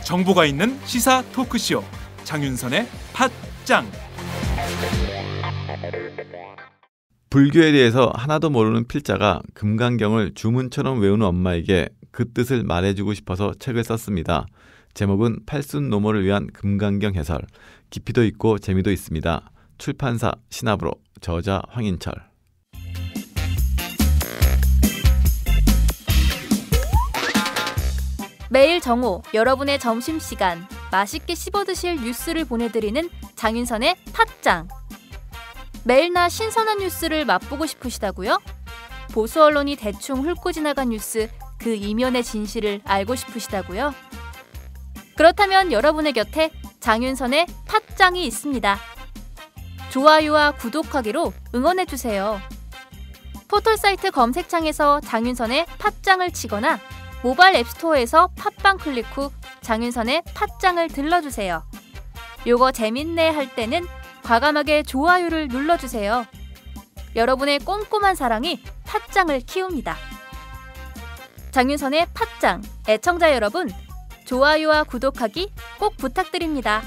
정보가 있는 시사 토크쇼 장윤선의 팟짱. 불교에 대해서 하나도 모르는 필자가 금강경을 주문처럼 외우는 엄마에게 그 뜻을 말해주고 싶어서 책을 썼습니다. 제목은 팔순노모를 위한 금강경 해설. 깊이도 있고 재미도 있습니다. 출판사 신압으로. 저자 황인철. 매일 정오 여러분의 점심시간 맛있게 씹어드실 뉴스를 보내드리는 장윤선의 팟짱. 매일나 신선한 뉴스를 맛보고 싶으시다고요? 보수 언론이 대충 훑고 지나간 뉴스 그 이면의 진실을 알고 싶으시다고요? 그렇다면 여러분의 곁에 장윤선의 팟짱이 있습니다. 좋아요와 구독하기로 응원해주세요. 포털사이트 검색창에서 장윤선의 팟짱을 치거나 모바일 앱스토어에서 팟빵 클릭 후 장윤선의 팟짱을 들러주세요. 요거 재밌네 할 때는 과감하게 좋아요를 눌러주세요. 여러분의 꼼꼼한 사랑이 팟짱을 키웁니다. 장윤선의 팟짱 애청자 여러분, 좋아요와 구독하기 꼭 부탁드립니다.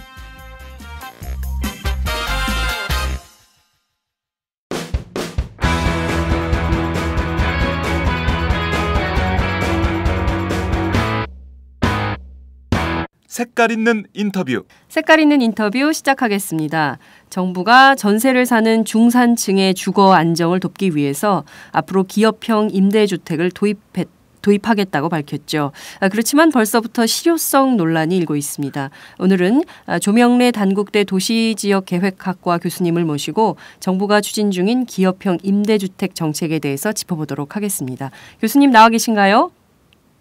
색깔 있는 인터뷰. 색깔 있는 인터뷰 시작하겠습니다. 정부가 전세를 사는 중산층의 주거 안정을 돕기 위해서 앞으로 기업형 임대주택을 도입하겠다고 밝혔죠. 그렇지만 벌써부터 실효성 논란이 일고 있습니다. 오늘은 조명래 단국대 도시지역계획학과 교수님을 모시고 정부가 추진 중인 기업형 임대주택 정책에 대해서 짚어보도록 하겠습니다. 교수님 나와 계신가요?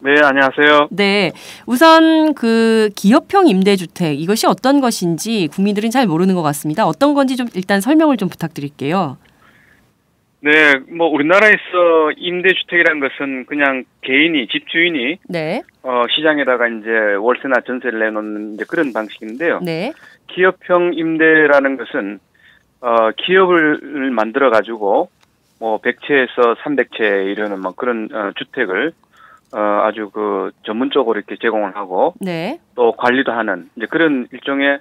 네, 안녕하세요. 네, 우선 그 기업형 임대주택 이것이 어떤 것인지 국민들은 잘 모르는 것 같습니다. 어떤 건지 좀 일단 설명을 좀 부탁드릴게요. 네, 우리나라에서 임대주택이라는 것은 그냥 개인이, 집주인이 네. 시장에다가 이제 월세나 전세를 내놓는 이제 그런 방식인데요. 네. 기업형 임대라는 것은 기업을 만들어 가지고 100채에서 300채 이르는 그런 주택을 아주 그 전문적으로 이렇게 제공을 하고 네. 또 관리도 하는 이제 그런 일종의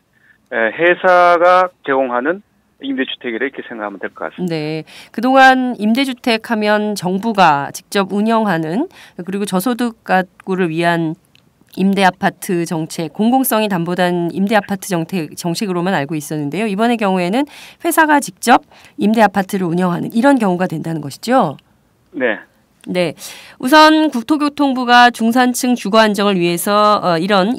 회사가 제공하는 임대주택이라 이렇게 생각하면 될 것 같습니다. 네. 그동안 임대주택 하면 정부가 직접 운영하는 그리고 저소득 가구를 위한 임대아파트 정책, 공공성이 담보된 임대아파트 정책으로만 알고 있었는데요. 이번의 경우에는 회사가 직접 임대아파트를 운영하는 이런 경우가 된다는 것이죠. 네. 네, 우선 국토교통부가 중산층 주거 안정을 위해서 이런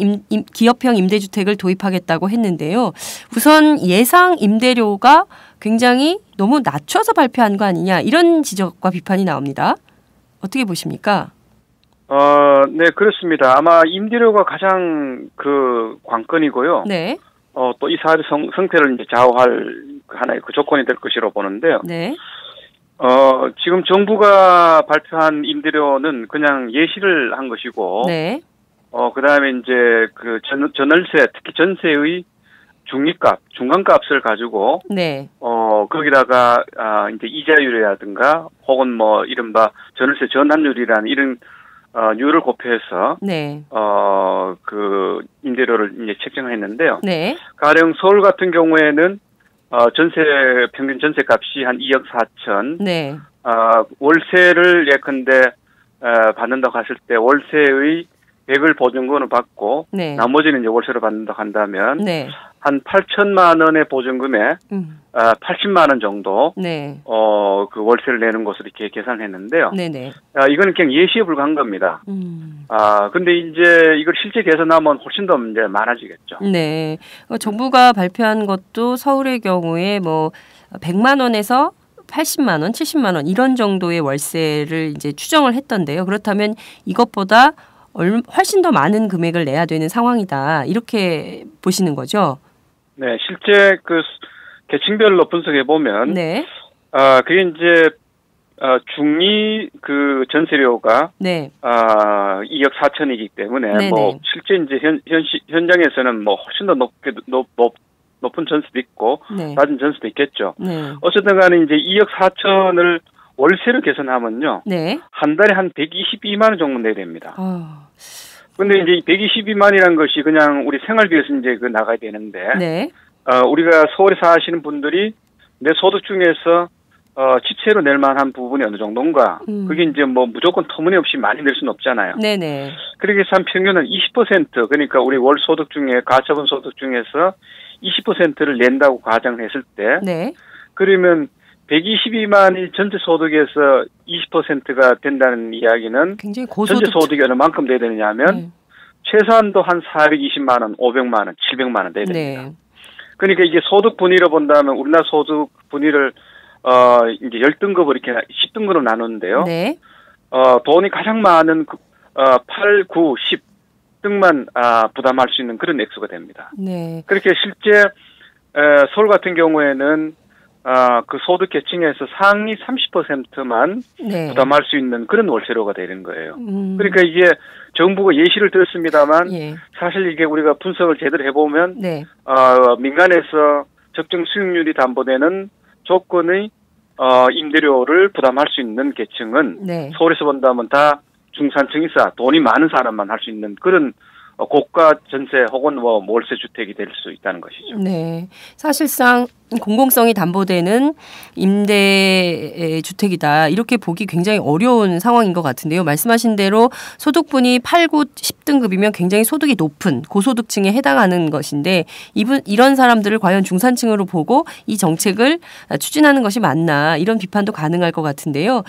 기업형 임대주택을 도입하겠다고 했는데요. 우선 예상 임대료가 굉장히 너무 낮춰서 발표한 거 아니냐 이런 지적과 비판이 나옵니다. 어떻게 보십니까? 네, 그렇습니다. 아마 임대료가 가장 그 관건이고요. 네. 또 이 사업의 성패를 이제 좌우할 하나의 그 조건이 될 것이라고 보는데요. 네. 지금 정부가 발표한 임대료는 그냥 예시를 한 것이고, 네. 그 다음에 이제 그 전월세, 특히 전세의 중간값을 가지고, 네. 거기다가, 이제 이자율이라든가, 혹은 이른바 전월세 전환율이라는 이런, 율을 곱해서, 네. 그 임대료를 이제 책정했는데요. 네. 가령 서울 같은 경우에는 평균 전세값이 한 2억 4천. 네. 월세를 예컨대, 받는다고 했을 때 월세의 100을 보증금을 받고, 네. 나머지는 이제 월세를 받는다고 한다면, 네. 한 8천만 원의 보증금에, 80만 원 정도, 네. 그 월세를 내는 것으로 이렇게 계산했는데요. 네네. 이거는 그냥 예시에 불과한 겁니다. 근데 이제 이걸 실제 계산하면 훨씬 더 이제 많아지겠죠. 네. 정부가 발표한 것도 서울의 경우에 100만 원에서 80만 원, 70만 원 이런 정도의 월세를 이제 추정을 했던데요. 그렇다면 이것보다 훨씬 더 많은 금액을 내야 되는 상황이다. 이렇게 보시는 거죠? 네, 실제 그 계층별로 분석해 보면, 네. 그게 이제 중위 그 전세료가 네. 2억 4천이기 때문에 네네. 뭐 실제 이제 현장에서는 뭐 훨씬 더 높은 전세도 있고 네. 낮은 전세도 있겠죠. 네. 어쨌든 간에 이제 2억 4천을 월세로 계산하면요. 네. 한 달에 한 122만 원 정도 내야 됩니다. 아. 근데 이제 122만이라는 것이 그냥 우리 생활비에서 이제 그 나가야 되는데, 네. 우리가 서울에 사시는 분들이 내 소득 중에서 지체로 낼 만한 부분이 어느 정도인가, 그게 이제 뭐 무조건 터무니없이 많이 낼 수는 없잖아요. 네네. 그렇게 해서 한 평균은 20%, 그러니까 우리 월 소득 중에, 가처분 소득 중에서 20%를 낸다고 가정했을 때, 네. 그러면 122만이 전체 소득에서 20%가 된다는 이야기는 굉장히 고소득. 전체 소득이 얼마만큼 돼야 되느냐 하면 최소한도 한 420만 원, 500만 원, 700만 원 돼야 됩니다. 네. 그러니까 이게 소득 분위로 본다면 우리나라 소득 분위를 이제 10등급을 이렇게 10등급으로 나누는데요. 네. 돈이 가장 많은 8, 9, 10등만 부담할 수 있는 그런 액수가 됩니다. 네. 그렇게 실제 서울 같은 경우에는 그 소득 계층에서 상위 30%만 네. 부담할 수 있는 그런 월세료가 되는 거예요. 그러니까 이게 정부가 예시를 들었습니다만 예. 사실 이게 우리가 분석을 제대로 해보면 네. 민간에서 적정 수익률이 담보되는 조건의 임대료를 부담할 수 있는 계층은 네. 서울에서 본다면 다 중산층이사 돈이 많은 사람만 할 수 있는 그런 고가 전세 혹은 뭐 월세 주택이 될 수 있다는 것이죠. 네. 사실상 공공성이 담보되는 임대 주택이다. 이렇게 보기 굉장히 어려운 상황인 것 같은데요. 말씀하신 대로 소득분이 8, 9, 10등급이면 굉장히 소득이 높은 고소득층에 해당하는 것인데 이런 사람들을 과연 중산층으로 보고 이 정책을 추진하는 것이 맞나 이런 비판도 가능할 것 같은데요.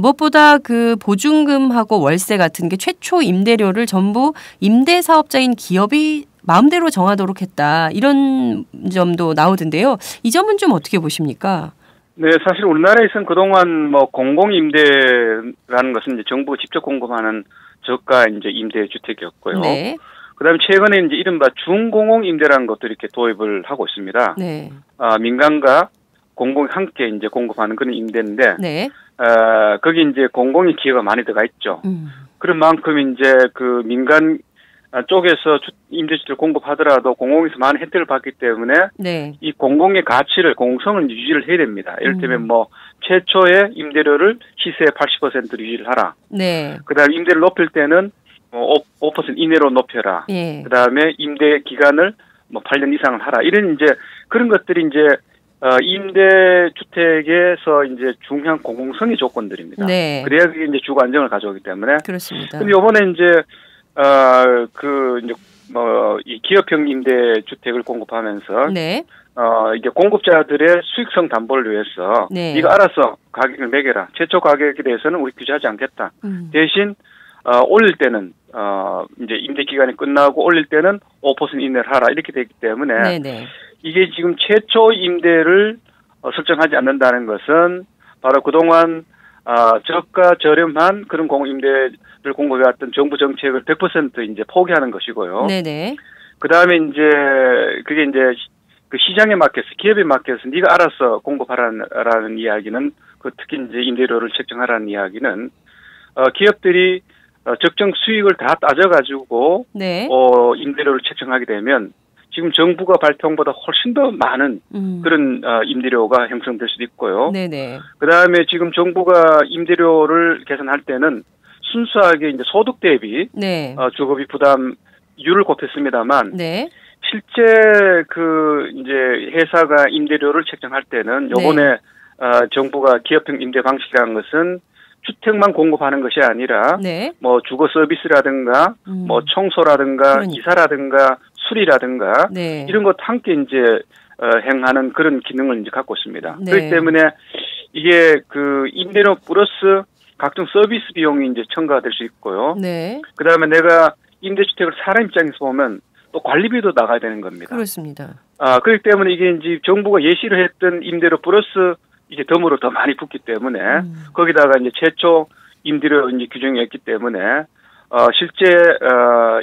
무엇보다 그 보증금하고 월세 같은 게 최초 임대료를 전부 임대사업자인 기업이 마음대로 정하도록 했다. 이런 점도 나오던데요. 이 점은 좀 어떻게 보십니까? 네, 사실 우리나라에서는 그동안 뭐 공공임대라는 것은 이제 정부가 직접 공급하는 저가 이제 임대주택이었고요. 네. 그다음에 최근에 이제 이른바 중공공임대라는 것도 이렇게 도입을 하고 있습니다. 네. 민간과 공공이 함께 이제 공급하는 그런 임대인데, 네. 거기 이제 공공의 기여가 많이 들어가 있죠. 그런 만큼 이제 그 민간 쪽에서 임대주택을 공급하더라도 공공에서 많은 혜택을 받기 때문에 네. 이 공공의 가치를 공성을 유지를 해야 됩니다. 예를 들면 뭐 최초의 임대료를 시세의 80%를 유지를 하라. 네. 그다음에 임대를 높일 때는 5% 이내로 높여라. 예. 그다음에 임대 기간을 뭐 8년 이상을 하라. 이런 이제 그런 것들이 이제 임대주택에서 이제 중요한 공공성의 조건들입니다. 네. 그래야 그게 이제 주거 안정을 가져오기 때문에. 그렇습니다. 근데 이번에 이제 이 기업형 임대 주택을 공급하면서 네. 이제 공급자들의 수익성 담보를 위해서 네. 네가 알아서 가격을 매겨라. 최초 가격에 대해서는 우리 규제하지 않겠다. 대신 올릴 때는 이제 임대 기간이 끝나고 올릴 때는 5% 이내를 하라. 이렇게 되기 때문에 네네. 이게 지금 최초 임대를 설정하지 않는다는 것은 바로 그동안 저가 저렴한 그런 공임대를 공급해왔던 정부 정책을 100% 이제 포기하는 것이고요. 네네. 그 다음에 이제 그게 이제 그 시장에 맡겨서 기업에 맡겨서 네가 알아서 공급하라는 이야기는 그 특히 이제 임대료를 책정하라는 이야기는 기업들이 적정 수익을 다 따져가지고 네. 임대료를 책정하게 되면 지금 정부가 발표한 보다 훨씬 더 많은 그런 임대료가 형성될 수도 있고요. 네네. 그다음에 지금 정부가 임대료를 계산할 때는 순수하게 이제 소득 대비 네. 주거비 부담율을 곱했습니다만 네. 실제 그 이제 회사가 임대료를 책정할 때는 요번에 정부가 기업형 임대 방식이라는 것은 주택만 공급하는 것이 아니라 네. 뭐 주거 서비스라든가 뭐 청소라든가 그러니까. 이사라든가 수리라든가 네. 이런 것 함께 이제 행하는 그런 기능을 이제 갖고 있습니다. 네. 그렇기 때문에 이게 그 임대료 플러스 각종 서비스 비용이 이제 첨가가 될 수 있고요. 네. 그다음에 내가 임대주택을 사람 입장에서 보면 또 관리비도 나가야 되는 겁니다. 그렇습니다. 그렇기 때문에 이게 이제 정부가 예시를 했던 임대료 플러스 이제 덤으로 더 많이 붙기 때문에 거기다가 이제 최초 임대료 이제 규정이 있기 때문에 실제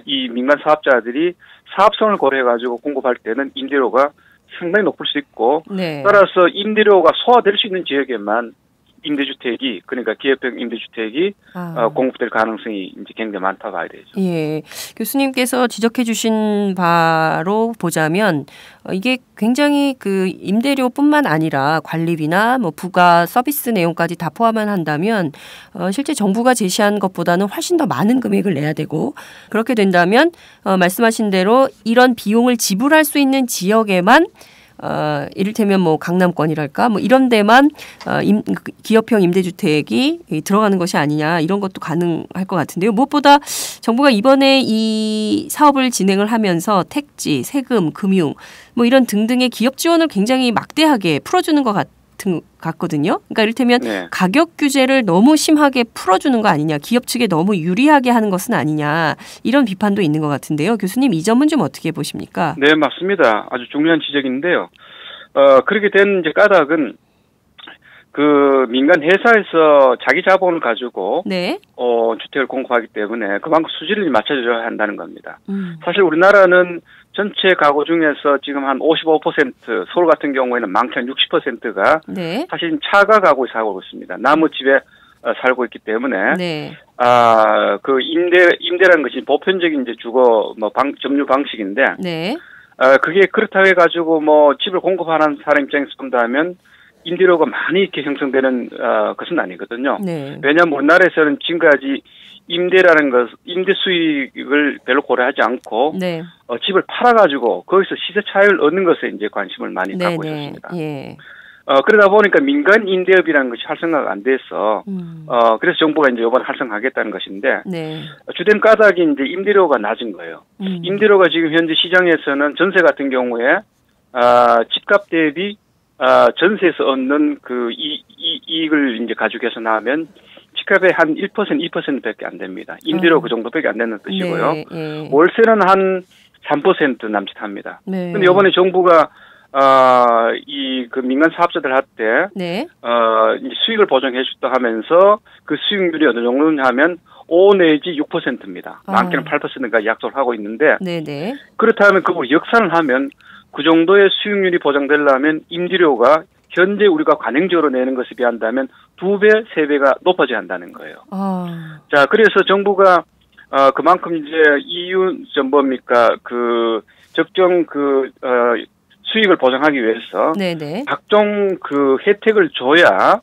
이 민간 사업자들이 사업성을 고려해가지고 공급할 때는 임대료가 상당히 높을 수 있고 네. 따라서 임대료가 소화될 수 있는 지역에만 임대주택이 그러니까 기업형 임대주택이 공급될 가능성이 이제 굉장히 많다고 봐야 되죠. 예, 교수님께서 지적해주신 바로 보자면 이게 굉장히 그 임대료뿐만 아니라 관리비나 뭐 부가 서비스 내용까지 다 포함을 한다면 실제 정부가 제시한 것보다는 훨씬 더 많은 금액을 내야 되고 그렇게 된다면 말씀하신 대로 이런 비용을 지불할 수 있는 지역에만 이를테면 뭐 강남권이랄까 뭐 이런 데만 기업형 임대주택이 들어가는 것이 아니냐 이런 것도 가능할 것 같은데요. 무엇보다 정부가 이번에 이 사업을 진행을 하면서 택지, 세금, 금융 뭐 이런 등등의 기업 지원을 굉장히 막대하게 풀어주는 것 같거든요. 그러니까 이를테면 네. 가격 규제를 너무 심하게 풀어주는 거 아니냐, 기업 측에 너무 유리하게 하는 것은 아니냐 이런 비판도 있는 것 같은데요. 교수님 이 점은 좀 어떻게 보십니까? 네, 맞습니다. 아주 중요한 지적인데요. 그렇게 된 이제 까닭은 그 민간 회사에서 자기 자본을 가지고 네. 주택을 공급하기 때문에 그만큼 수지를 맞춰줘야 한다는 겁니다. 사실 우리나라는 전체 가구 중에서 지금 한 55%, 서울 같은 경우에는 많게는 60%가 네. 사실 차가 가구에 살고 있습니다. 나무 집에 살고 있기 때문에 네. 그 임대라는 것이 보편적인 이제 주거 점유 방식인데 네. 그게 그렇다고 해가지고 뭐 집을 공급하는 사람 입장에서 본다면 임대료가 많이 이렇게 형성되는 것은 아니거든요. 네. 왜냐하면 우리나라에서는 지금까지 임대라는 것, 임대 수익을 별로 고려하지 않고 네. 집을 팔아가지고 거기서 시세 차익을 얻는 것에 이제 관심을 많이 네. 갖고 네. 있었습니다. 예. 그러다 보니까 민간 임대업이라는 것이 활성화가 안 돼서 그래서 정부가 이제 이번에 활성화하겠다는 것인데 네. 주된 까닭이 이제 임대료가 낮은 거예요. 임대료가 지금 현재 시장에서는 전세 같은 경우에 집값 대비 전세에서 얻는 그 이익을 이제 가지고 해서 나면 집값의 한 1%, 2%밖에 안 됩니다. 임대료 그 정도밖에 안 되는 뜻이고요. 네, 네. 월세는 한 3% 남짓합니다. 네. 근데 이번에 정부가 그 민간 사업자들 할 때 네. 이제 수익을 보장해 줬다 하면서 그 수익률이 어느 정도냐 하면 5 내지 6%입니다. 많게는 8%가 약속을 하고 있는데 네, 네. 그렇다면 그걸 역산을 하면 그 정도의 수익률이 보장되려면 임대료가 현재 우리가 관행적으로 내는 것에 비한다면 2배, 3배가 높아져야 한다는 거예요. 자, 그래서 정부가 그만큼 이제 이윤 그 적정 수익을 보장하기 위해서 네네. 각종 그 혜택을 줘야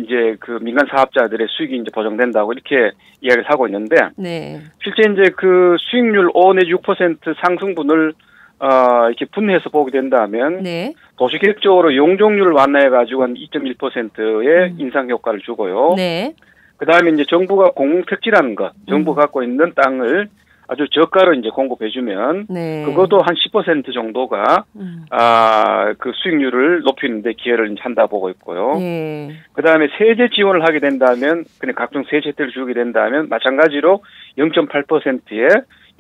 이제 그 민간 사업자들의 수익이 이제 보장된다고 이렇게 이야기를 하고 있는데 네. 실제 이제 그 수익률 5 내지 6% 상승분을 이렇게 분해해서 보게 된다면 네. 도시계획적으로 용적률을 완화해가지고 한 2.1%의 인상 효과를 주고요. 네. 그 다음에 이제 정부가 공공택지라는 것, 정부가 갖고 있는 땅을 아주 저가로 이제 공급해주면 네. 그것도 한 10% 정도가 그 수익률을 높이는데 기여를 한다 보고 있고요. 네. 그 다음에 세제 지원을 하게 된다면 그냥 각종 세제 혜택을 주게 된다면 마찬가지로 0.8%의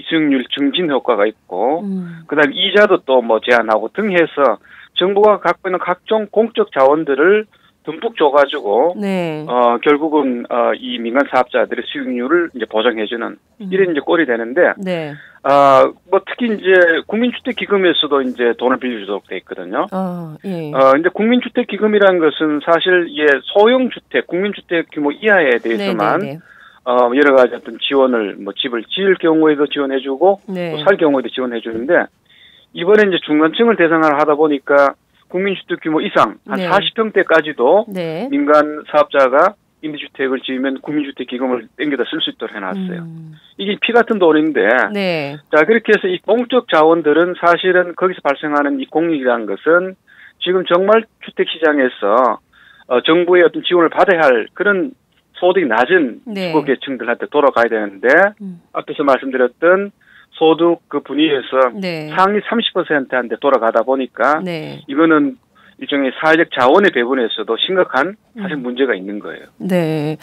수익률 증진 효과가 있고 그다음에 이자도 또 뭐 제한하고 등 해서 정부가 갖고 있는 각종 공적 자원들을 듬뿍 줘가지고 네. 결국은 이 민간 사업자들의 수익률을 이제 보장해주는 이런 이제 꼴이 되는데 네. 뭐 특히 이제 국민주택기금에서도 이제 돈을 빌려주도록 돼 있거든요. 예. 근데 국민주택기금이라는 것은 사실 소형주택, 국민주택 규모 이하에 대해서만 네네네. 여러 가지 어떤 지원을 뭐 집을 지을 경우에도 지원해주고 네. 또 살 경우에도 지원해주는데 이번에 이제 중간층을 대상으로 하다 보니까 국민주택 규모 이상 한 네. 40평대까지도 네. 민간 사업자가 임대주택을 지으면 국민주택 기금을 땡겨다 쓸 수 있도록 해놨어요. 이게 피 같은 돈인데 네. 자 그렇게 해서 이 공적 자원들은 사실은 거기서 발생하는 이 공익이라는 것은 지금 정말 주택시장에서 정부의 어떤 지원을 받아야 할 그런 소득이 낮은 네. 주거계층들한테 돌아가야 되는데 앞에서 말씀드렸던 소득 그 분위기에서 네. 상위 30%한테 돌아가다 보니까 네. 이거는 일종의 사회적 자원의 배분에서도 심각한 사실 문제가 있는 거예요. 네.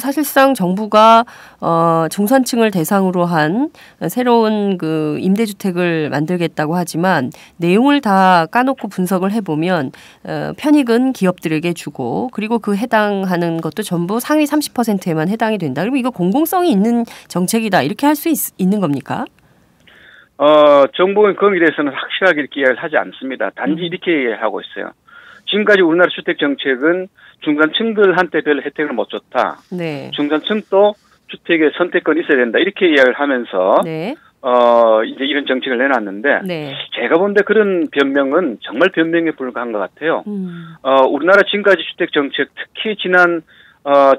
사실상 정부가, 중산층을 대상으로 한 새로운 그 임대주택을 만들겠다고 하지만 내용을 다 까놓고 분석을 해보면, 편익은 기업들에게 주고, 그리고 그 해당하는 것도 전부 상위 30%에만 해당이 된다. 그리고 이거 공공성이 있는 정책이다. 이렇게 할 수 있는 겁니까? 정부는 거기에 대해서는 확실하게 이렇게 이야기를 하지 않습니다. 단지 이렇게 하고 있어요. 지금까지 우리나라 주택 정책은 중산층들한테 별 혜택을 못 줬다. 네. 중산층도 주택의 선택권이 있어야 된다. 이렇게 이야기를 하면서 네. 이제 이런 정책을 내놨는데 네. 제가 본데 그런 변명은 정말 변명에 불과한 것 같아요. 우리나라 지금까지 주택 정책, 특히 지난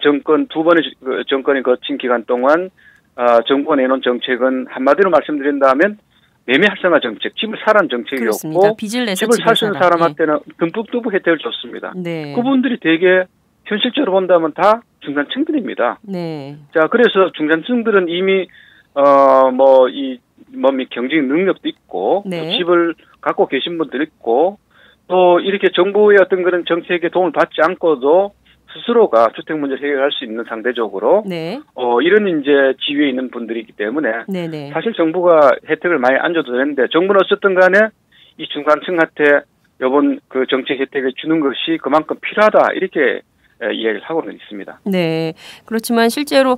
정권 두 번의 정권이 거친 기간 동안 정부가 내놓은 정책은 한마디로 말씀드린다면 매매 활성화 정책, 집을 사라는 정책이었고 빚을 내서 집을 살 수 있는 사람한테는 듬뿍 혜택을 줬습니다. 네. 그분들이 되게 현실적으로 본다면 다 중산층들입니다. 네. 자, 그래서 중산층들은 이미 경제적 능력도 있고 네. 또 집을 갖고 계신 분들 있고 또 이렇게 정부의 어떤 그런 정책에 도움을 받지 않고도 스스로가 주택 문제를 해결할 수 있는 상대적으로 네. 이런 이제 지위에 있는 분들이기 때문에 네네. 사실 정부가 혜택을 많이 안 줘도 되는데 정부는 어쨌든 간에 이 중산층한테 이번 그 정책 혜택을 주는 것이 그만큼 필요하다 이렇게 이야기를 하고는 있습니다. 네. 그렇지만 실제로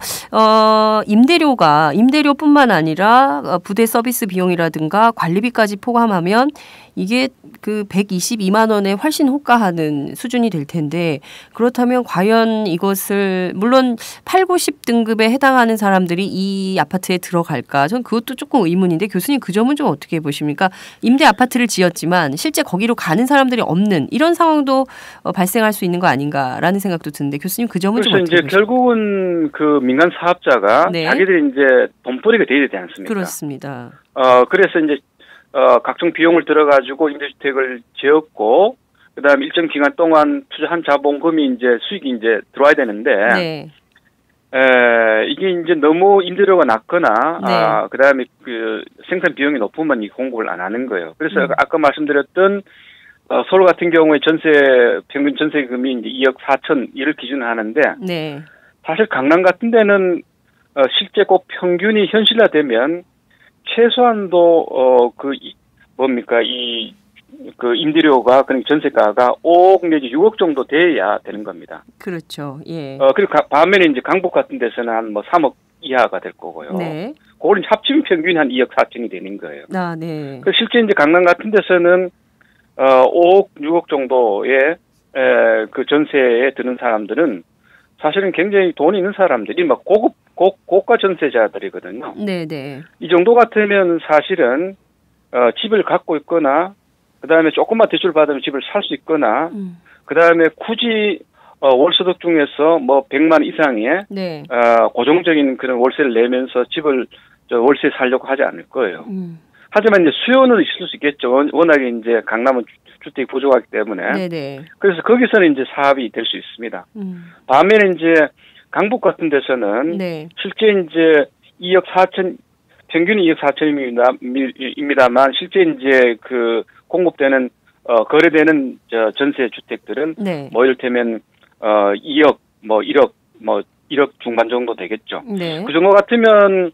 임대료뿐만 아니라 부대 서비스 비용이라든가 관리비까지 포함하면 이게 그 122만 원에 훨씬 호가하는 수준이 될 텐데 그렇다면 과연 이것을 물론 8, 90 등급에 해당하는 사람들이 이 아파트에 들어갈까? 전 그것도 조금 의문인데 교수님 그 점은 좀 어떻게 보십니까? 임대 아파트를 지었지만 실제 거기로 가는 사람들이 없는 이런 상황도 발생할 수 있는 거 아닌가라는 생각도 드는데 교수님 그 점은 좀 어떻게 보십니까? 결국은 그 민간 사업자가 네. 자기들이 이제 돈벌이가 돼야 되지 않습니까? 그렇습니다. 그래서 이제 각종 비용을 들어가지고 임대주택을 지었고 그다음에 일정 기간 동안 투자한 자본금이 이제 수익이 이제 들어와야 되는데 네. 이게 이제 너무 임대료가 낮거나 네. 그다음에 그 생산 비용이 높으면 이 공급을 안 하는 거예요. 그래서 아까 말씀드렸던 서울 같은 경우에 평균 전세금이 이제 2억 4천 이를 기준으로 하는데 네. 사실 강남 같은 데는 실제 꼭 평균이 현실화되면 최소한도 그 임대료가 그러니까 전세가가 5억 내지 6억 정도 돼야 되는 겁니다. 그렇죠. 예. 그리고 반면에 이제 강북 같은 데서는 한 3억 이하가 될 거고요. 네. 그걸 합치면 평균이 한 2억 4천이 되는 거예요. 아, 네. 그 실제 이제 강남 같은 데서는 5억 6억 정도의 그 전세에 드는 사람들은 사실은 굉장히 돈이 있는 사람들이 막 고가 전세자들이거든요. 네네. 이 정도 같으면 사실은 집을 갖고 있거나 그다음에 조금만 대출 받으면 집을 살 수 있거나 그다음에 굳이 월소득 중에서 100만 원 이상의 네. 고정적인 그런 월세를 내면서 집을 월세 살려고 하지 않을 거예요. 하지만 이제 수요는 있을 수 있겠죠. 워낙에 이제 강남은 주택이 부족하기 때문에. 네네. 그래서 거기서는 이제 사업이 될 수 있습니다. 반면에 이제 강북 같은 데서는 네. 실제 이제 2억 4천, 평균이 2억 4천입니다만 실제 이제 그 공급되는 거래되는 전세 주택들은 네. 이를테면 2억 1억 중반 정도 되겠죠. 네. 그 정도 같으면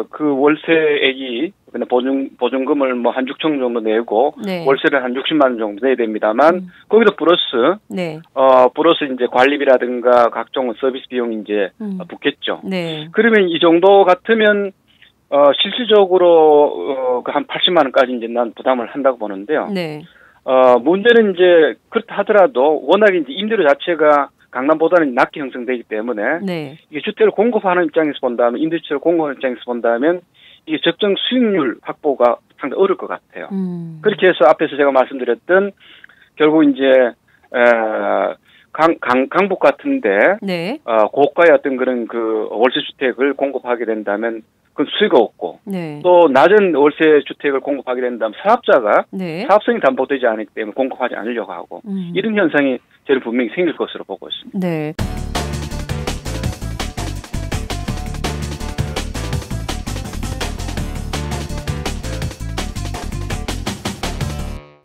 그 월세액이 보증금을 한 6천 정도 내고 네. 월세를 한 60만 원 정도 내야 됩니다만 거기도 플러스 네. 플러스 이제 관리비라든가 각종 서비스 비용이 이제 붙겠죠. 네. 그러면 이 정도 같으면 실질적으로 한 80만 원까지 이제 난 부담을 한다고 보는데요. 네. 문제는 이제 그렇다 하더라도 워낙에 이제 임대료 자체가 강남보다는 낮게 형성되기 때문에 네. 이게 주택을 공급하는 입장에서 본다면 임대주택을 공급하는 입장에서 본다면 이게 적정 수익률 확보가 상당히 어려울 것 같아요. 그렇게 해서 앞에서 제가 말씀드렸던 결국 이제 강북 같은데 네. 고가의 어떤 그런 그 월세 주택을 공급하게 된다면 그건 수익이 없고 네. 또 낮은 월세 주택을 공급하게 된다면 사업자가 네. 사업성이 담보되지 않기 때문에 공급하지 않으려고 하고 이런 현상이 저는 분명히 생길 것으로 보고 있습니다. 네.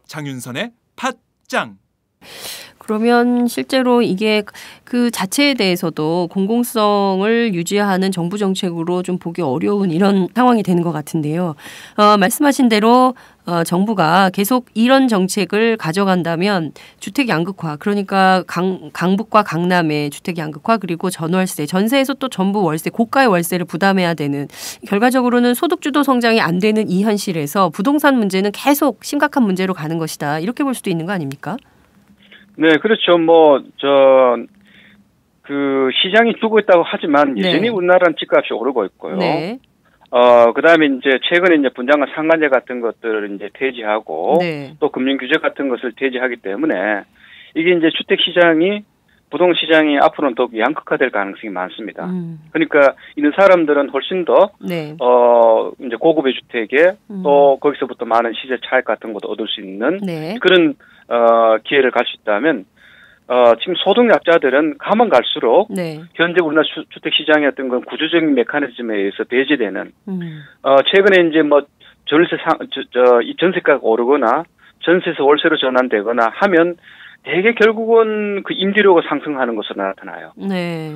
장윤선의 팟짱. 그러면 실제로 이게 그 자체에 대해서도 공공성을 유지하는 정부 정책으로 좀 보기 어려운 이런 상황이 되는 것 같은데요. 말씀하신 대로 정부가 계속 이런 정책을 가져간다면 주택 양극화, 그러니까 강북과 강남의 주택 양극화, 그리고 전월세, 전세에서 또 전부 월세, 고가의 월세를 부담해야 되는, 결과적으로는 소득주도 성장이 안 되는 이 현실에서 부동산 문제는 계속 심각한 문제로 가는 것이다. 이렇게 볼 수도 있는 거 아닙니까? 네, 그렇죠. 그 시장이 죽고 있다고 하지만 여전히 네. 우리나라는 집값이 오르고 있고요. 네. 그다음에 이제 최근에 이제 분양가 상한제 같은 것들을 이제 폐지하고 네. 또 금융 규제 같은 것을 폐지하기 때문에 이게 이제 주택 시장이 부동 시장이 앞으로는 더욱 양극화될 가능성이 많습니다. 그러니까 있는 사람들은 훨씬 더 네. 이제 고급의 주택에 또 거기서부터 많은 시세 차익 같은 것도 얻을 수 있는 네. 그런 기회를 갈 수 있다면 지금 소득약자들은 가면 갈수록 네. 현재 우리나라 주택 시장의 어떤 건 구조적인 메커니즘에 의해서 배제되는 음. 최근에 이제 뭐 이 전세가가 오르거나 전세에서 월세로 전환되거나 하면 대개 결국은 그 임대료가 상승하는 것으로 나타나요. 네.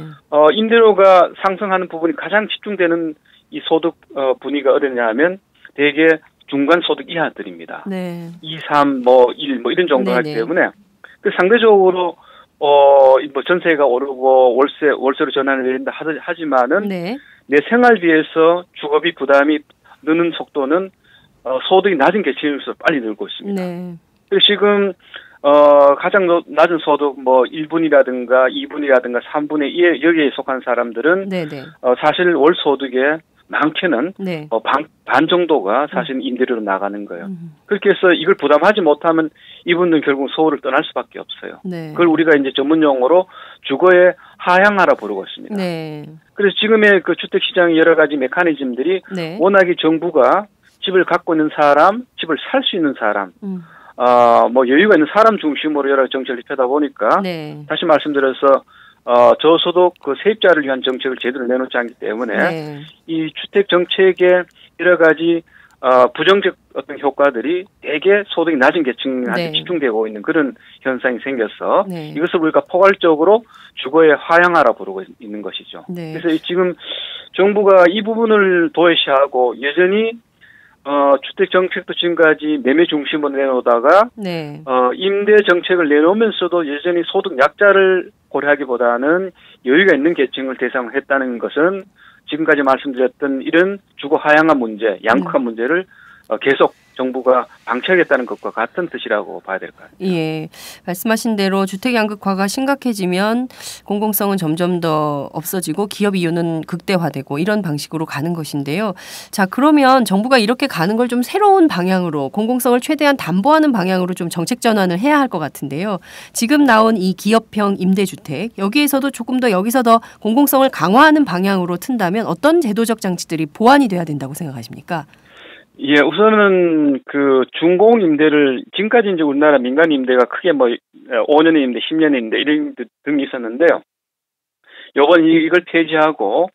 임대료가 상승하는 부분이 가장 집중되는 이 소득 분위기가 어디냐 하면 대개 중간 소득 이하들입니다. 네. 2, 3, 1 이런 정도 하기 네네. 때문에 그 상대적으로 뭐 전세가 오르고 월세로 전환을 내린다 하지만은 네. 내 생활비에서 주거비 부담이 느는 속도는 소득이 낮은 계층일수록 빨리 늘고 있습니다. 네. 그래서 지금 가장 낮은 소득 1분이라든가 2분이라든가 3분의 1 여기에 속한 사람들은 네네. 사실 월 소득의 많게는 네. 반 정도가 사실 임대료로 나가는 거예요. 그렇게 해서 이걸 부담하지 못하면 이분들은 결국 서울을 떠날 수밖에 없어요. 네. 그걸 우리가 이제 전문 용어로 주거의 하향화라 부르고 있습니다. 네. 그래서 지금의 그 주택 시장의 여러 가지 메커니즘들이 네. 워낙에 정부가 집을 갖고 있는 사람, 집을 살 수 있는 사람, 여유가 있는 사람 중심으로 여러 정책을 펴다 보니까 네. 다시 말씀드려서 저소득 그 세입자를 위한 정책을 제대로 내놓지 않기 때문에 네. 이 주택 정책의 여러 가지 부정적 어떤 효과들이 대개 소득이 낮은 계층한테 네. 집중되고 있는 그런 현상이 생겨서 네. 이것을 우리가 포괄적으로 주거의 하향화라 부르고 있는 것이죠. 네. 그래서 지금 정부가 이 부분을 도외시하고 여전히 주택 정책도 지금까지 매매 중심으로 내놓다가 네. 임대 정책을 내놓으면서도 여전히 소득 약자를 고려하기보다는 여유가 있는 계층을 대상으로 했다는 것은 지금까지 말씀드렸던 이런 주거 하향화 문제, 양극화 문제를 계속 정부가 방치하겠다는 것과 같은 뜻이라고 봐야 될 것 같아요. 예, 말씀하신 대로 주택 양극화가 심각해지면 공공성은 점점 더 없어지고 기업 이윤은 극대화되고 이런 방식으로 가는 것인데요. 자, 그러면 정부가 이렇게 가는 걸 좀 새로운 방향으로 공공성을 최대한 담보하는 방향으로 좀 정책 전환을 해야 할 것 같은데요. 지금 나온 이 기업형 임대주택 여기에서도 조금 더 여기서 더 공공성을 강화하는 방향으로 튼다면 어떤 제도적 장치들이 보완이 돼야 된다고 생각하십니까? 예, 우선은 그 중공 임대를 지금까지 이제 우리나라 민간 임대가 크게 5년의 임대, 10년의 임대 이런 등이 있었는데요. 요번 이걸 폐지하고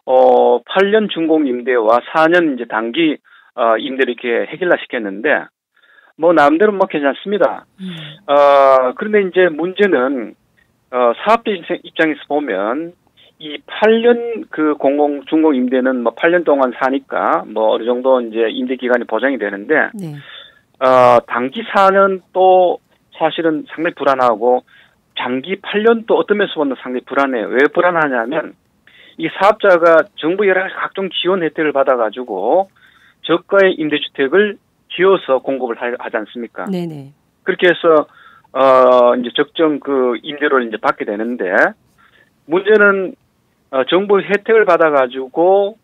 8년 중공 임대와 4년 이제 단기 임대를 이렇게 획일화시켰는데 남대로 괜찮습니다. 그런데 이제 문제는 사업자 입장에서 보면 이 8년 그 중공 임대는 8년 동안 사니까 어느 정도 이제 임대 기간이 보장이 되는데 네. 단기 4년 또 사실은 상당히 불안하고 장기 8년 또 어떤 면에서 보면 상당히 불안해요. 왜 불안하냐면 이 사업자가 정부 여러 가지 각종 지원 혜택을 받아가지고 저가의 임대주택을 지어서 공급을 하지 않습니까? 네네. 그렇게 해서 이제 적정 그 임대료를 이제 받게 되는데 문제는 정부 혜택을 받아가지고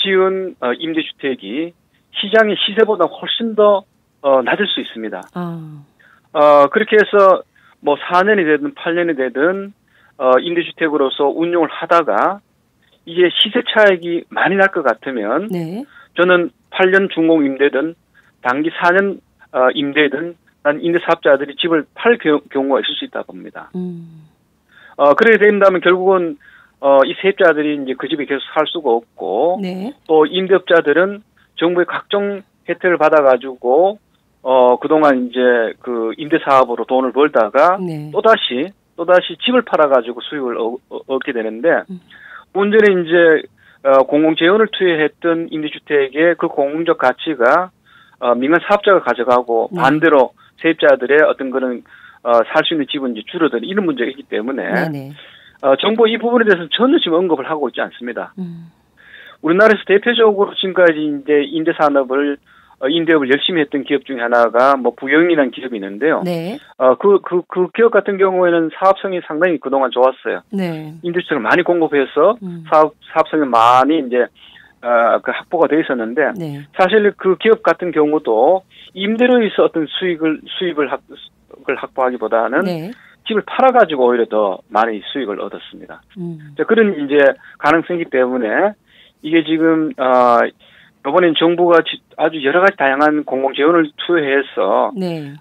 지은 임대주택이 시장의 시세보다 훨씬 더 낮을 수 있습니다. 그렇게 해서 4년이 되든 8년이 되든 임대주택으로서 운용을 하다가 이게 시세 차익이 많이 날 것 같으면 네. 저는 8년 중공 임대든 단기 4년 임대든 난 임대사업자들이 집을 팔 경우가 있을 수 있다고 봅니다. 그렇게 된다면 결국은 이 세입자들이 이제 그 집에 계속 살 수가 없고 네. 또 임대업자들은 정부의 각종 혜택을 받아가지고 그동안 이제 그 임대사업으로 돈을 벌다가 네. 또다시 집을 팔아가지고 수익을 얻게 되는데 문제는 이제 공공재원을 투여했던 임대주택의 그 공공적 가치가 민간 사업자가 가져가고 네. 반대로 세입자들의 어떤 그런 살 수 있는 집은 이제 줄어드는 이런 문제가 있기 때문에 네. 정부 이 부분에 대해서는 전혀 지금 언급을 하고 있지 않습니다. 우리나라에서 대표적으로 지금까지 이제 임대 산업을 임대업을 열심히 했던 기업 중에 하나가 뭐 부영이라는 기업이 있는데요. 네. 그 기업 같은 경우에는 사업성이 상당히 그동안 좋았어요. 네. 임대주택을 많이 공급해서 사업성이 많이 이제 그 확보가 돼 있었는데 네. 사실 그 기업 같은 경우도 임대료에서 어떤 수입을 확보하기보다는 네. 집을 팔아가지고 오히려 더 많이 수익을 얻었습니다. 자, 그런 이제 가능성이기 때문에 이게 지금 이번엔 정부가 아주 여러 가지 다양한 공공 재원을 투여해서 네.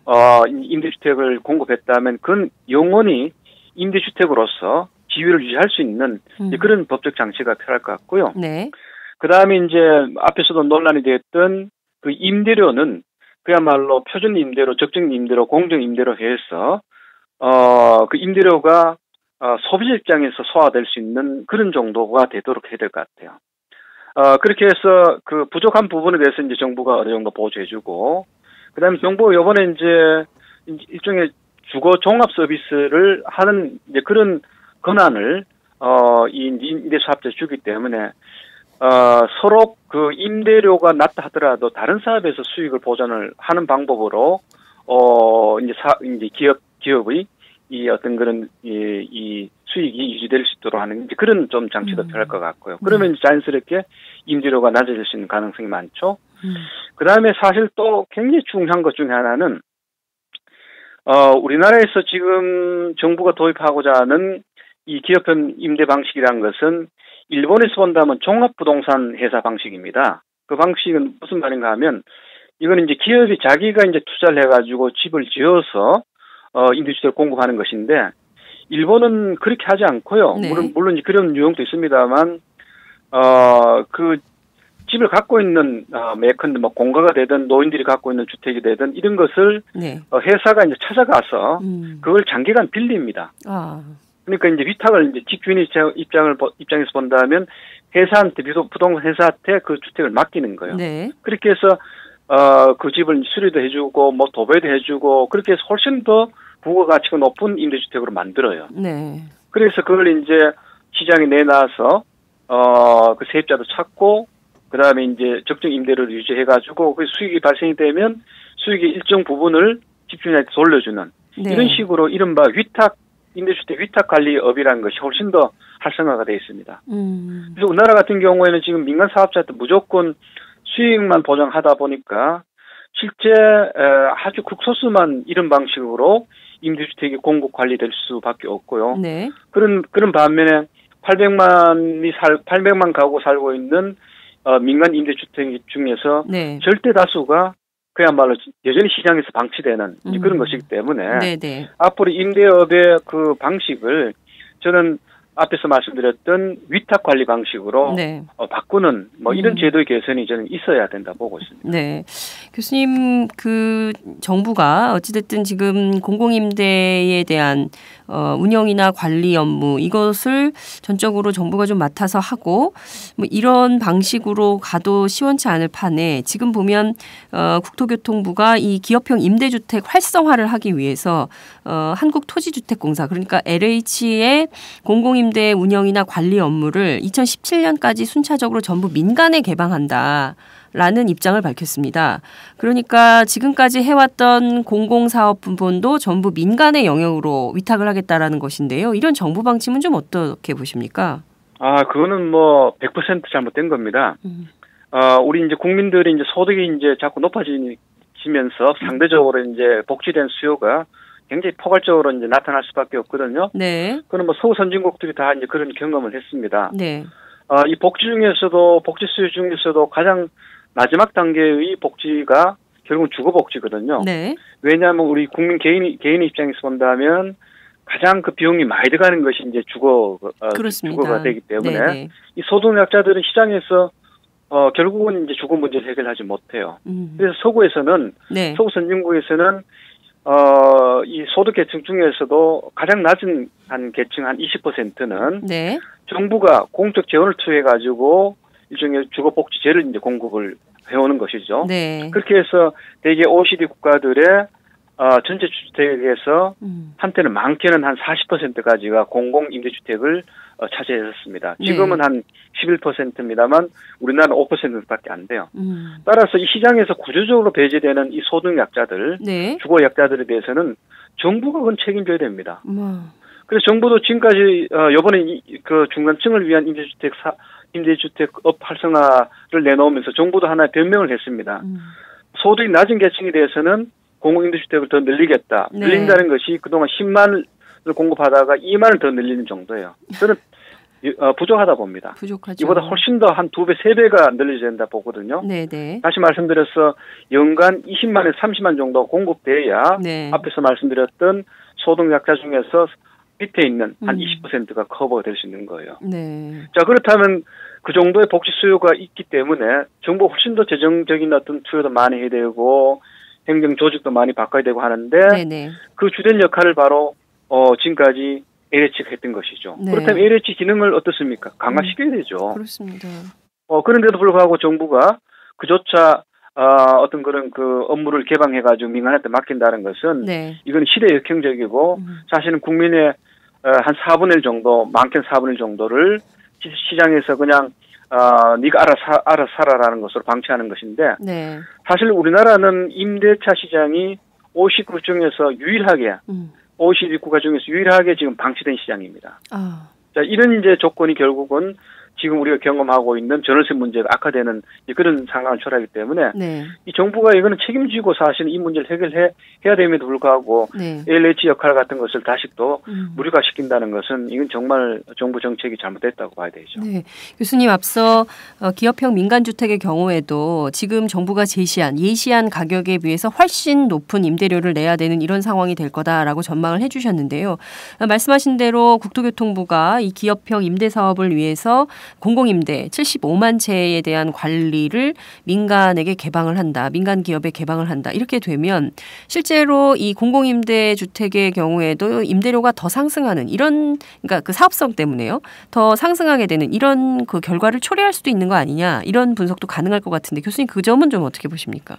임대주택을 공급했다면 그건 영원히 임대주택으로서 지위를 유지할 수 있는 이제 그런 법적 장치가 필요할 것 같고요. 네. 그 다음에 이제 앞에서도 논란이 됐던 그 임대료는 그야말로 표준 임대료, 적정 임대료, 공정 임대로 해서 그 임대료가 소비자 입장에서 소화될 수 있는 그런 정도가 되도록 해야 될 것 같아요. 그렇게 해서 그 부족한 부분에 대해서 이제 정부가 어느 정도 보조해주고, 그 다음에 정부가 이번에 이제 일종의 주거 종합 서비스를 하는 이제 그런 권한을 이 임대수합자에 주기 때문에 서로 그 임대료가 낮다 하더라도 다른 사업에서 수익을 보전을 하는 방법으로 이제 기업의 이 어떤 그런 이 수익이 유지될 수 있도록 하는 이제 그런 좀 장치도 필요할 것 같고요. 그러면 이제 자연스럽게 임대료가 낮아질 수 있는 가능성이 많죠. 그 다음에 사실 또 굉장히 중요한 것 중에 하나는 우리나라에서 지금 정부가 도입하고자 하는 이 기업형 임대 방식이라는 것은 일본에서 본다면 종합부동산 회사 방식입니다. 그 방식은 무슨 말인가 하면 이거는 이제 기업이 자기가 이제 투자를 해가지고 집을 지어서 임대주택을 공급하는 것인데 일본은 그렇게 하지 않고요. 네. 물론 이제 그런 유형도 있습니다만 그 집을 갖고 있는 예컨대 뭐 공가가 되든 노인들이 갖고 있는 주택이 되든 이런 것을 네. 회사가 이제 찾아가서 그걸 장기간 빌립니다. 그러니까 이제 위탁을 이제 집주인의 입장에서 본다면 회사한테 부동산 회사한테 그 주택을 맡기는 거예요. 네. 그렇게 해서 그 집을 수리도 해주고 뭐 도배도 해주고 그렇게 해서 훨씬 더 부가가치가 높은 임대주택으로 만들어요. 네. 그래서 그걸 이제 시장에 내놔서 그 세입자도 찾고 그 다음에 이제 적정 임대료를 유지해가지고 그 수익이 발생이 되면 수익의 일정 부분을 집주인한테 돌려주는 네. 이런 식으로 이른바 임대주택 위탁관리업이라는 것이 훨씬 더 활성화가 되어 있습니다. 그래서 우리나라 같은 경우에는 지금 민간 사업자한테 무조건 수익만 보장하다 보니까 실제 아주 극소수만 이런 방식으로 임대주택이 공급 관리될 수밖에 없고요. 네. 그런 반면에 800만 가구 살고 있는 민간 임대주택 중에서 네. 절대 다수가 그야말로 여전히 시장에서 방치되는 이제 그런 것이기 때문에 네네. 앞으로 임대업의 그 방식을 저는 앞에서 말씀드렸던 위탁 관리 방식으로 네. 바꾸는 뭐 이런 제도의 개선이 저는 있어야 된다 보고 있습니다. 네. 교수님, 그 정부가 어찌됐든 지금 공공임대에 대한 운영이나 관리 업무 이것을 전적으로 정부가 좀 맡아서 하고 뭐 이런 방식으로 가도 시원치 않을 판에 지금 보면 국토교통부가 이 기업형 임대주택 활성화를 하기 위해서 한국토지주택공사 그러니까 LH의 공공임대 운영이나 관리 업무를 2017년까지 순차적으로 전부 민간에 개방한다. 라는 입장을 밝혔습니다. 그러니까 지금까지 해왔던 공공사업 분본도 전부 민간의 영역으로 위탁을 하겠다라는 것인데요. 이런 정부 방침은 좀 어떻게 보십니까? 그거는 뭐 100% 잘못된 겁니다. 우리 이제 국민들이 이제 소득이 이제 자꾸 높아지면서 상대적으로 이제 복지된 수요가 굉장히 포괄적으로 이제 나타날 수밖에 없거든요. 네. 그는 뭐 서구 선진국들이 다 이제 그런 경험을 했습니다. 네. 이 복지 수요 중에서도 가장 마지막 단계의 복지가 결국은 주거복지거든요. 네. 왜냐하면 우리 국민 개인의 입장에서 본다면 가장 그 비용이 많이 들어가는 것이 이제 주거가 되기 때문에 네네. 이 소득약자들은 시장에서 결국은 이제 주거 문제를 해결하지 못해요. 그래서 네. 서구 선진국에서는 이 소득 계층 중에서도 가장 낮은 한 계층 한 20%는 네. 정부가 공적 재원을 투여해 가지고 일종의 주거복지제를 이제 공급을 해오는 것이죠. 네. 그렇게 해서 대개 OECD 국가들의 전체 주택에서 한때는 많게는 한 40%까지가 공공임대주택을 차지했었습니다. 지금은 한 11%입니다만 우리나라는 5%밖에 안 돼요. 따라서 이 시장에서 구조적으로 배제되는 이 소득약자들, 네. 주거약자들에 대해서는 정부가 그건 책임져야 됩니다. 그래서 정부도 지금까지 이번에 그 중산층을 위한 임대주택업 활성화를 내놓으면서 정부도 하나의 변명을 했습니다. 소득이 낮은 계층에 대해서는 공공임대주택을 더 늘리겠다. 네. 늘린다는 것이 그동안 10만을 공급하다가 2만을 더 늘리는 정도예요. 저는 부족하다 봅니다. 부족하죠. 이보다 훨씬 더 한 2배, 3배가 늘려야 된다 보거든요. 네네. 다시 말씀드려서 연간 20만에서 30만 정도 공급돼야 네. 앞에서 말씀드렸던 소득약자 중에서 밑에 있는 한 20%가 커버가 될 수 있는 거예요. 네. 자, 그렇다면 그 정도의 복지 수요가 있기 때문에 정부가 훨씬 더 재정적인 어떤 투여도 많이 해야 되고 행정 조직도 많이 바꿔야 되고 하는데 네네. 그 주된 역할을 바로 지금까지 LH가 했던 것이죠. 네. 그렇다면 LH 기능을 어떻습니까? 강화시켜야 되죠. 그렇습니다. 그런데도 불구하고 정부가 그조차 어떤 그런 그 업무를 개방해가지고 민간한테 맡긴다는 것은 네. 이건 시대 역행적이고 사실은 국민의 한 4분의 1 정도, 많게는 4분의 1 정도를 시장에서 그냥 네가 알아서 살아라는 것으로 방치하는 것인데 네. 사실 우리나라는 임대차 시장이 50국 중에서 유일하게 52국가 중에서 유일하게 지금 방치된 시장입니다. 자, 이런 이제 조건이 결국은 지금 우리가 경험하고 있는 전월세 문제가 악화되는 그런 상황을 초래하기 때문에 네. 이 정부가 이거는 책임지고 사실 이 문제를 해결해야 됨에도 불구하고 네. LH 역할 같은 것을 다시 또 무력화시킨다는 것은 이건 정말 정부 정책이 잘못됐다고 봐야 되죠. 네. 교수님 앞서 기업형 민간주택의 경우에도 지금 정부가 제시한 예시한 가격에 비해서 훨씬 높은 임대료를 내야 되는 이런 상황이 될 거다라고 전망을 해주셨는데요. 말씀하신 대로 국토교통부가 이 기업형 임대사업을 위해서 공공임대 75만 채에 대한 관리를 민간에게 개방을 한다. 민간 기업에 개방을 한다. 이렇게 되면 실제로 이 공공임대 주택의 경우에도 임대료가 더 상승하는 이런 그러니까 그 사업성 때문에요. 더 상승하게 되는 이런 그 결과를 초래할 수도 있는 거 아니냐. 이런 분석도 가능할 것 같은데 교수님 그 점은 좀 어떻게 보십니까?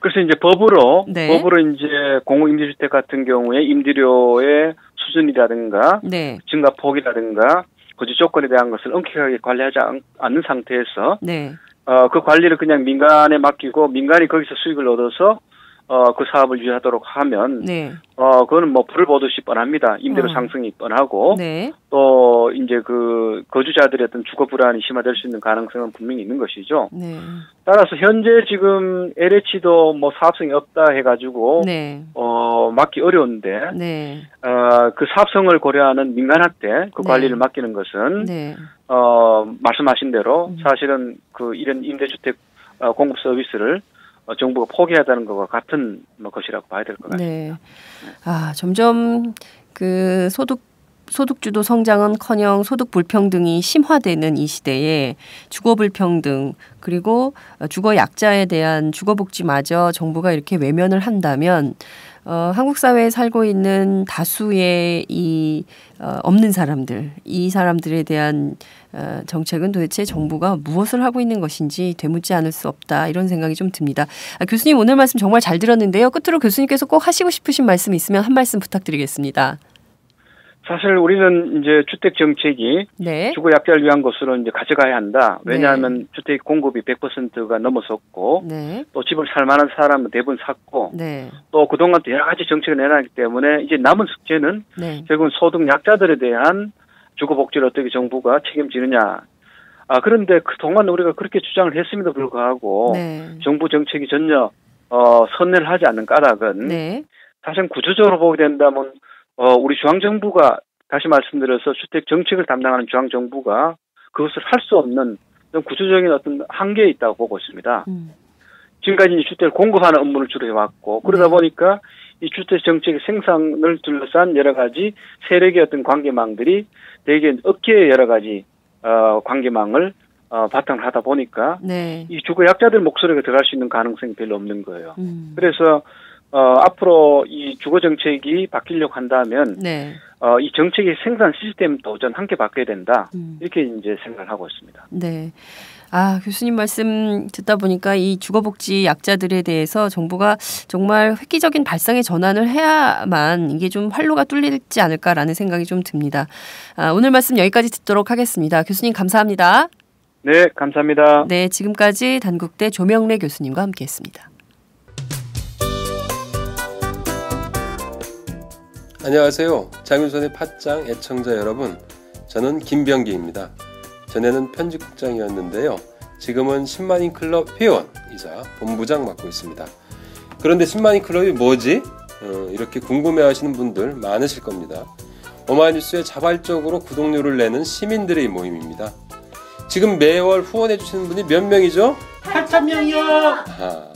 그래서 이제 법으로 네. 이제 공공임대주택 같은 경우에 임대료의 수준이라든가 네. 증가 폭이라든가 거주 조건에 대한 것을 엄격하게 관리하지 않는 상태에서 네. 그 관리를 그냥 민간에 맡기고 민간이 거기서 수익을 얻어서 그 사업을 유지하도록 하면 네. 그거는 뭐 불을 보듯이 뻔합니다. 임대료 상승이 뻔하고 네. 또 이제 그 거주자들의 어떤 주거 불안이 심화될 수 있는 가능성은 분명히 있는 것이죠. 네. 따라서 현재 지금 LH도 뭐 사업성이 없다 해가지고 네. 맡기 어려운데 네. 그 사업성을 고려하는 민간한테 그 네. 관리를 맡기는 것은 네. 말씀하신 대로 사실은 그 이런 임대주택 공급 서비스를 정부가 포기하다는 것과 같은 것이라고 봐야 될 것 같습니다. 네. 점점 그 소득주도 성장은커녕 소득 불평등이 심화되는 이 시대에 주거 불평등 그리고 주거 약자에 대한 주거 복지마저 정부가 이렇게 외면을 한다면 한국 사회에 살고 있는 다수의 이 없는 사람들, 이 사람들에 대한 정책은 도대체 정부가 무엇을 하고 있는 것인지 되묻지 않을 수 없다 이런 생각이 좀 듭니다. 교수님 오늘 말씀 정말 잘 들었는데요. 끝으로 교수님께서 꼭 하시고 싶으신 말씀 있으면 한 말씀 부탁드리겠습니다. 사실 우리는 이제 주택 정책이 네. 주거 약자를 위한 것으로 이제 가져가야 한다. 왜냐하면 네. 주택 공급이 100%가 넘어섰고 네. 또 집을 살 만한 사람은 대부분 샀고 네. 또 그동안 또 여러 가지 정책을 내놨기 때문에 이제 남은 숙제는 네. 결국은 소득 약자들에 대한 주거 복지를 어떻게 정부가 책임지느냐. 그런데 그동안 우리가 그렇게 주장을 했음에도 불구하고 네. 정부 정책이 전혀 선회를 하지 않는 까닭은 네. 사실 구조적으로 보게 된다면 우리 중앙정부가 다시 말씀드려서 주택 정책을 담당하는 중앙정부가 그것을 할 수 없는 구조적인 어떤 한계에 있다고 보고 있습니다. 지금까지 이 주택을 공급하는 업무를 주로 해왔고 그러다 보니까 이 주택 정책의 생산을 둘러싼 여러 가지 세력의 어떤 관계망들이 대개 업계의 여러 가지 관계망을 바탕을 하다 보니까 네. 이 주거 약자들 목소리가 들어갈 수 있는 가능성이 별로 없는 거예요. 그래서 앞으로 이 주거 정책이 바뀌려고 한다면 네. 이 정책의 생산 시스템 도전 함께 바뀌어야 된다. 이렇게 이제 생각을 하고 있습니다. 네. 교수님 말씀 듣다 보니까 이 주거복지 약자들에 대해서 정부가 정말 획기적인 발상의 전환을 해야만 이게 좀 활로가 뚫리지 않을까라는 생각이 좀 듭니다. 오늘 말씀 여기까지 듣도록 하겠습니다. 교수님 감사합니다. 네, 감사합니다. 네, 지금까지 단국대 조명래 교수님과 함께했습니다. 안녕하세요. 장윤선의 팟짱 애청자 여러분. 저는 김병기입니다. 전에는 편집국장이었는데요. 지금은 10만인 클럽 회원이자 본부장 맡고 있습니다. 그런데 10만인 클럽이 뭐지? 이렇게 궁금해하시는 분들 많으실 겁니다. 오마이뉴스에 자발적으로 구독료를 내는 시민들의 모임입니다. 지금 매월 후원해주시는 분이 몇 명이죠? 8,000명이요.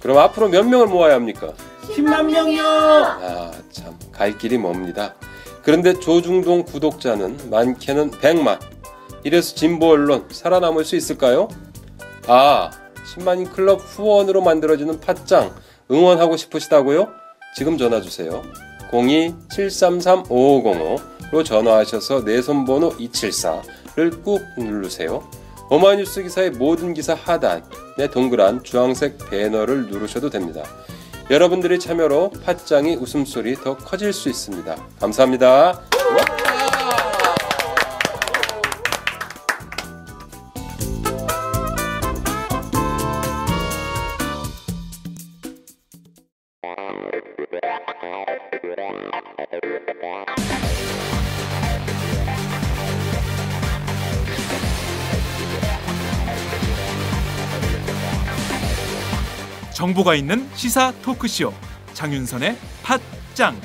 그럼 앞으로 몇 명을 모아야 합니까? 10만 명이요. 참 갈 길이 멉니다. 그런데 조중동 구독자는 많게는 100만. 이래서 진보 언론 살아남을 수 있을까요? 10만인 클럽 후원으로 만들어지는 팟짱 응원하고 싶으시다고요? 지금 전화주세요. 02-733-5505로 전화하셔서 내 손번호 274를 꾹 누르세요. 오마이뉴스 기사의 모든 기사 하단에 동그란 주황색 배너를 누르셔도 됩니다. 여러분들의 참여로 팟짱이 웃음소리 더 커질 수 있습니다. 감사합니다. 정보가 있는 시사 토크쇼 장윤선의 팟짱.